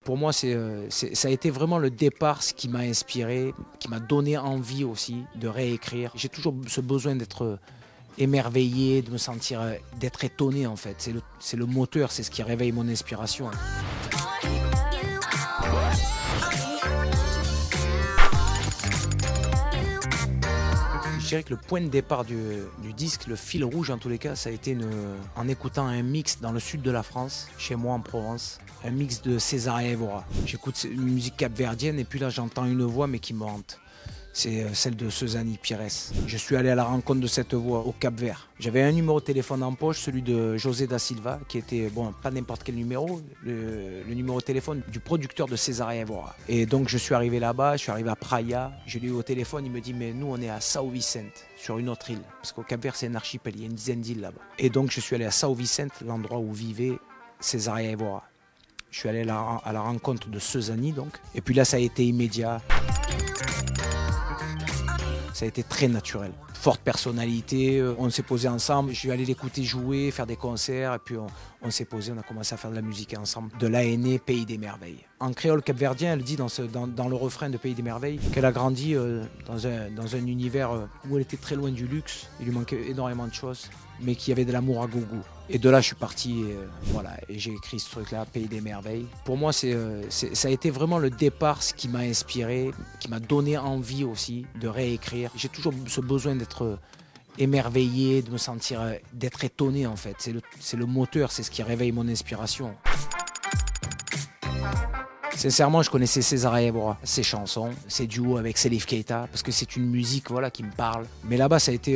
Pour moi, ça a été vraiment le départ, ce qui m'a inspiré, qui m'a donné envie aussi de réécrire. J'ai toujours ce besoin d'être émerveillé, de me sentir, d'être étonné en fait. C'est le moteur, c'est ce qui réveille mon inspiration. Je dirais que le point de départ du disque, le fil rouge en tous les cas, ça a été en écoutant un mix dans le sud de la France, chez moi en Provence, un mix de César et Évora. J'écoute une musique capverdienne et puis là j'entends une voix mais qui me hante. C'est celle de Sezani Pires. Je suis allé à la rencontre de cette voix au Cap-Vert. J'avais un numéro de téléphone en poche, celui de José da Silva, qui était, bon, pas n'importe quel numéro, le numéro de téléphone du producteur de César et Évora. Et donc je suis arrivé là-bas, je suis arrivé à Praia, je l'ai eu au téléphone, il me dit mais nous on est à São Vicente, sur une autre île, parce qu'au Cap-Vert c'est un archipel, il y a une dizaine d'îles là-bas. Et donc je suis allé à São Vicente, l'endroit où vivait César et Évora. Je suis allé à la rencontre de Sezani donc, et puis là ça a été immédiat. Ça a été très naturel. Forte personnalité, on s'est posé ensemble, je suis allé l'écouter jouer, faire des concerts, et puis on s'est posé, on a commencé à faire de la musique ensemble. De là est né Pays des Merveilles. En créole capverdien, elle dit dans le refrain de Pays des Merveilles qu'elle a grandi dans un univers où elle était très loin du luxe, il lui manquait énormément de choses, mais qu'il y avait de l'amour à gogo. Et de là, je suis parti, et j'ai écrit ce truc-là, Pays des Merveilles. Pour moi, ça a été vraiment le départ, ce qui m'a inspiré, qui m'a donné envie aussi de réécrire. J'ai toujours ce besoin d'être émerveillé, de me sentir, d'être étonné en fait. C'est le moteur, c'est ce qui réveille mon inspiration. Sincèrement, je connaissais César et Évora, ses chansons, ses duos avec Salif Keita, parce que c'est une musique qui me parle. Mais là-bas, ça a été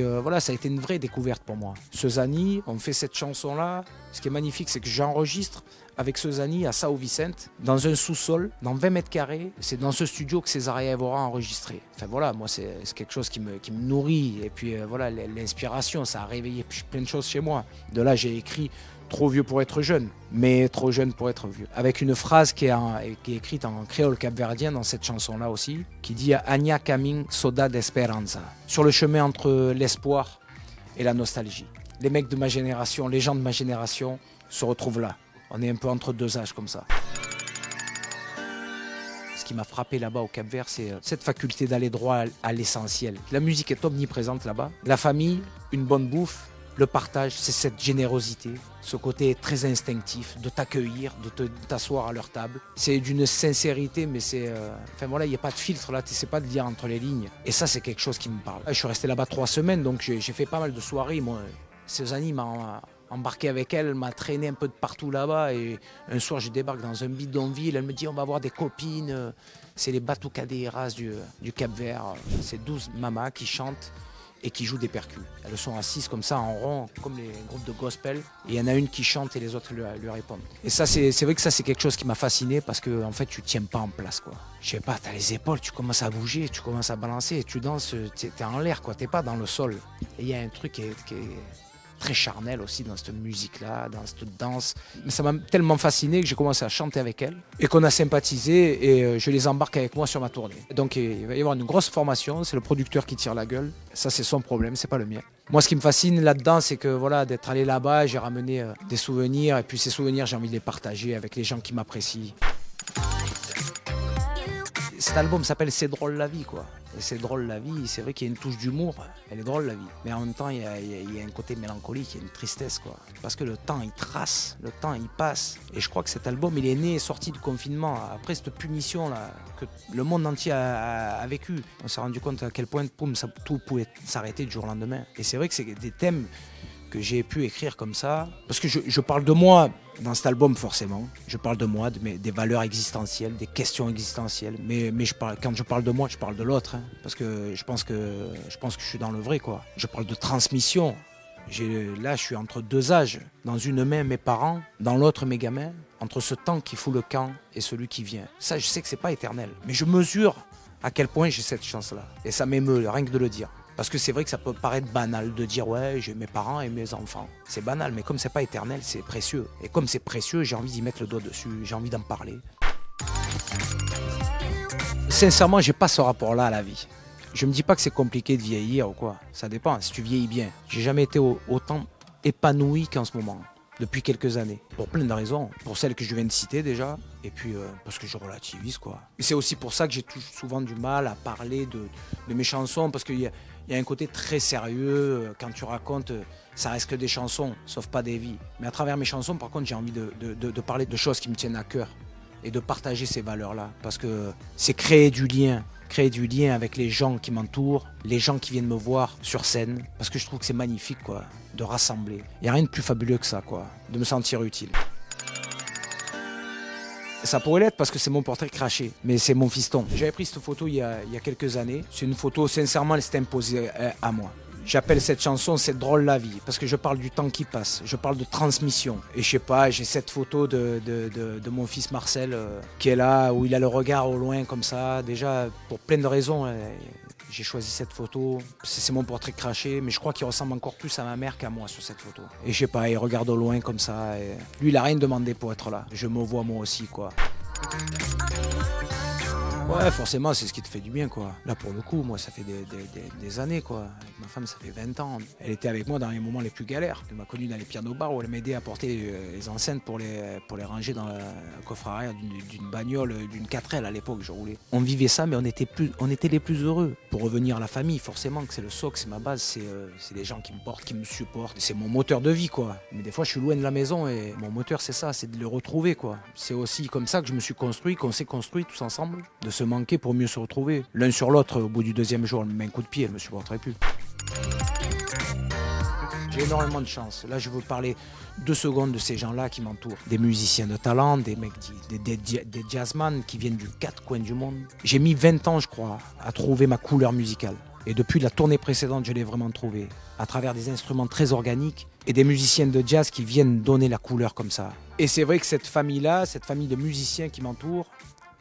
une vraie découverte pour moi. Sezani, on fait cette chanson-là. Ce qui est magnifique, c'est que j'enregistre avec Sezani à São Vicente, dans un sous-sol, dans 20 mètres carrés. C'est dans ce studio que César et Évora a enregistré. Enfin voilà, moi, c'est quelque chose qui me nourrit. Et puis l'inspiration, ça a réveillé plein de choses chez moi. De là, j'ai écrit Trop vieux pour être jeune, mais trop jeune pour être vieux. Avec une phrase qui est écrite en créole capverdien dans cette chanson-là aussi, qui dit « Agna camin soda d'esperanza ». Sur le chemin entre l'espoir et la nostalgie. Les mecs de ma génération, les gens de ma génération se retrouvent là. On est un peu entre deux âges comme ça. Ce qui m'a frappé là-bas au Cap-Vert, c'est cette faculté d'aller droit à l'essentiel. La musique est omniprésente là-bas. La famille, une bonne bouffe, le partage, c'est cette générosité, ce côté très instinctif de t'accueillir, de t'asseoir à leur table. C'est d'une sincérité, mais il n'y a pas de filtre là, tu sais pas de lire entre les lignes. Et ça, c'est quelque chose qui me parle. Je suis resté là-bas 3 semaines, donc j'ai fait pas mal de soirées. Moi, Sezani m'a embarqué avec elle m'a traîné un peu de partout là-bas. Et un soir, je débarque dans un bidonville, elle me dit on va voir des copines. C'est les Batucadeiras du Cap-Vert. C'est 12 mamas qui chantent et qui jouent des percus. Elles sont assises comme ça en rond, comme les groupes de gospel. Et il y en a une qui chante et les autres lui répondent. Et ça, c'est vrai que ça, c'est quelque chose qui m'a fasciné parce que en fait, tu tiens pas en place, quoi. Je sais pas, t'as les épaules, tu commences à bouger, tu commences à balancer, tu danses, t'es en l'air, quoi. T'es pas dans le sol. Et il y a un truc qui est très charnel aussi dans cette musique-là, dans cette danse. Mais ça m'a tellement fasciné que j'ai commencé à chanter avec elles et qu'on a sympathisé et je les embarque avec moi sur ma tournée. Donc il va y avoir une grosse formation, c'est le producteur qui tire la gueule. Ça, c'est son problème, c'est pas le mien. Moi, ce qui me fascine là-dedans, c'est que d'être allé là-bas, j'ai ramené des souvenirs et puis ces souvenirs, j'ai envie de les partager avec les gens qui m'apprécient. Cet album s'appelle C'est drôle la vie, quoi. Et c'est drôle la vie, c'est vrai qu'il y a une touche d'humour, elle est drôle la vie. Mais en même temps, il y a un côté mélancolique, il y a une tristesse, quoi. Parce que le temps, il trace, le temps, il passe. Et je crois que cet album, il est né, sorti du confinement, après cette punition-là, que le monde entier a vécu. On s'est rendu compte à quel point, tout pouvait s'arrêter du jour au lendemain. Et c'est vrai que c'est des thèmes que j'ai pu écrire comme ça, parce que je parle de moi dans cet album forcément, je parle de moi, des valeurs existentielles, des questions existentielles, mais quand je parle de moi, je parle de l'autre, hein, parce que je pense que je suis dans le vrai, quoi. Je parle de transmission. Là, je suis entre deux âges, dans une main mes parents, dans l'autre mes gamins, entre ce temps qui fout le camp et celui qui vient. Ça, je sais que c'est pas éternel, mais je mesure à quel point j'ai cette chance-là, et ça m'émeut, rien que de le dire. Parce que c'est vrai que ça peut paraître banal de dire ouais, j'ai mes parents et mes enfants. C'est banal, mais comme c'est pas éternel, c'est précieux. Et comme c'est précieux, j'ai envie d'y mettre le doigt dessus, j'ai envie d'en parler. Sincèrement, j'ai pas ce rapport-là à la vie. Je me dis pas que c'est compliqué de vieillir ou quoi. Ça dépend, si tu vieillis bien. J'ai jamais été autant épanoui qu'en ce moment. depuis quelques années. Pour plein de raisons. Pour celles que je viens de citer déjà, et puis parce que je relativise quoi. Et c'est aussi pour ça que j'ai souvent du mal à parler de mes chansons, parce qu'il y a un côté très sérieux. Quand tu racontes, ça reste que des chansons, sauf pas des vies. Mais à travers mes chansons, par contre, j'ai envie de parler de choses qui me tiennent à cœur et de partager ces valeurs-là. Parce que c'est créer du lien avec les gens qui m'entourent, les gens qui viennent me voir sur scène, parce que je trouve que c'est magnifique quoi, de rassembler. Il n'y a rien de plus fabuleux que ça, quoi, de me sentir utile. Ça pourrait l'être parce que c'est mon portrait craché, mais c'est mon fiston. J'avais pris cette photo il y a quelques années. C'est une photo, sincèrement, elle s'est imposée à moi. J'appelle cette chanson C'est drôle la vie, parce que je parle du temps qui passe, je parle de transmission. Et je sais pas, j'ai cette photo de mon fils Marcel qui est là, où il a le regard au loin comme ça. Déjà, pour plein de raisons, j'ai choisi cette photo. C'est mon portrait craché, mais je crois qu'il ressemble encore plus à ma mère qu'à moi sur cette photo. Et je sais pas, il regarde au loin comme ça. Et lui, il a rien demandé pour être là. Je me vois moi aussi, quoi. Ouais, forcément, c'est ce qui te fait du bien, quoi. Là, pour le coup, moi, ça fait des années, quoi. Avec ma femme, ça fait 20 ans. Elle était avec moi dans les moments les plus galères. Elle m'a connu dans les pianos-bars où elle m'aidait à porter les enceintes pour les ranger dans le coffre arrière d'une bagnole, d'une 4L à l'époque, je roulais. On vivait ça, mais on était les plus heureux. Pour revenir à la famille, forcément, que c'est le socle, c'est ma base, c'est les gens qui me portent, qui me supportent. C'est mon moteur de vie, quoi. Mais des fois, je suis loin de la maison et mon moteur, c'est ça, c'est de le retrouver, quoi. C'est aussi comme ça que je me suis construit, qu'on s'est construit tous ensemble, de se manquer pour mieux se retrouver. L'un sur l'autre, au bout du deuxième jour, elle me met un coup de pied, elle me supporterait plus. J'ai énormément de chance. Là, je veux parler 2 secondes de ces gens-là qui m'entourent. Des musiciens de talent, des mecs, des jazzman qui viennent du 4 coins du monde. J'ai mis 20 ans, je crois, à trouver ma couleur musicale. Et depuis la tournée précédente, je l'ai vraiment trouvée. À travers des instruments très organiques et des musiciens de jazz qui viennent donner la couleur comme ça. Et c'est vrai que cette famille-là, cette famille de musiciens qui m'entourent,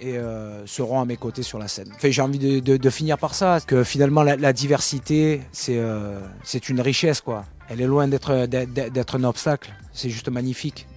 et seront à mes côtés sur la scène. Enfin, j'ai envie de finir par ça, que finalement la diversité, c'est une richesse, quoi. Elle est loin d'être un obstacle, c'est juste magnifique.